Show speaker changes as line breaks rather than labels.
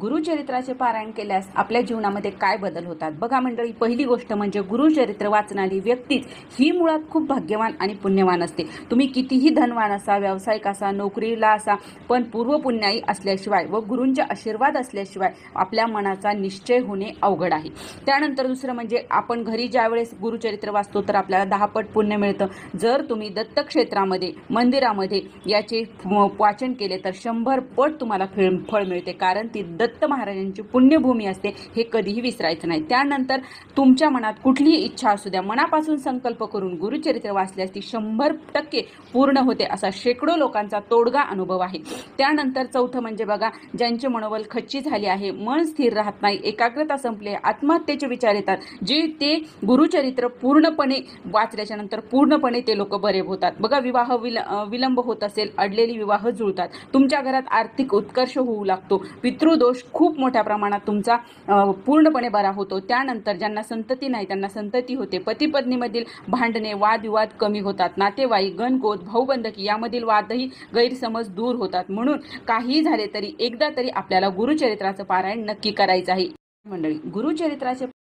गुरुचरित्राचे पारायण केल्यास आपल्या जीवनामध्ये काय बदल होतात? बघा मंडळी, पहिली गोष्ट म्हणजे गुरुचरित्र वाचणारी व्यक्तीच ही मुळात खूप भाग्यवान आणि पुण्यवान असते. तुम्ही कितीही धनवान असा, व्यावसायिक असा, नोकरीला असा, पण पूर्वपुण्याई असल्याशिवाय व गुरूंचे आशीर्वाद असल्याशिवाय आपल्या मनाचा निश्चय होणे अवघड आहे. त्यानंतर दुसरं म्हणजे आपण घरी ज्यावेळेस गुरुचरित्र वाचतो तर आपल्याला 10 पट पुण्य मिळतं. जर तुम्ही दत्तक्षेत्रामध्ये, मंदिरामध्ये याचे वाचन केले तर 100 पट तुम्हाला फळ मिळते, कारण ती दत्त महाराजांची पुण्यभूमी असते, हे कधीही विसरायचं नाही. त्यानंतर तुमच्या मनात कुठलीही इच्छा असू द्या, मनापासून संकल्प करून गुरुचरित्र वाचल्यास ती 100% पूर्ण होते, असा शेकडो लोकांचा तोडगा अनुभव आहे. त्यानंतर चौथं म्हणजे बघा, ज्यांचे मनोबल खच्ची झाले आहे, मन स्थिर राहत नाही, एकाग्रता संपले, आत्महत्येचे विचार येतात, जे ते गुरुचरित्र पूर्णपणे वाचल्याच्या नंतर पूर्णपणे ते लोक बरे होतात. बघा, विवाह विलंब होत असेल, अडलेली विवाह जुळतात, तुमच्या घरात आर्थिक उत्कर्ष होऊ लागतो, पितृदोष खूप मोठ्या प्रमाणात तुमचा पूर्णपणे बरा होतो. त्यानंतर ज्यांना संतती नाही त्यांना संतती होते, पती पत्नीमधील भांडणे, वादविवाद कमी होतात, नातेवाईक, गणगोत, भाऊबंधकी यामधील वादही, गैरसमज दूर होतात. म्हणून काही झाले तरी एकदा तरी आपल्याला गुरुचरित्राचं पारायण नक्की करायचं आहे. मंडळी, गुरुचरित्राचे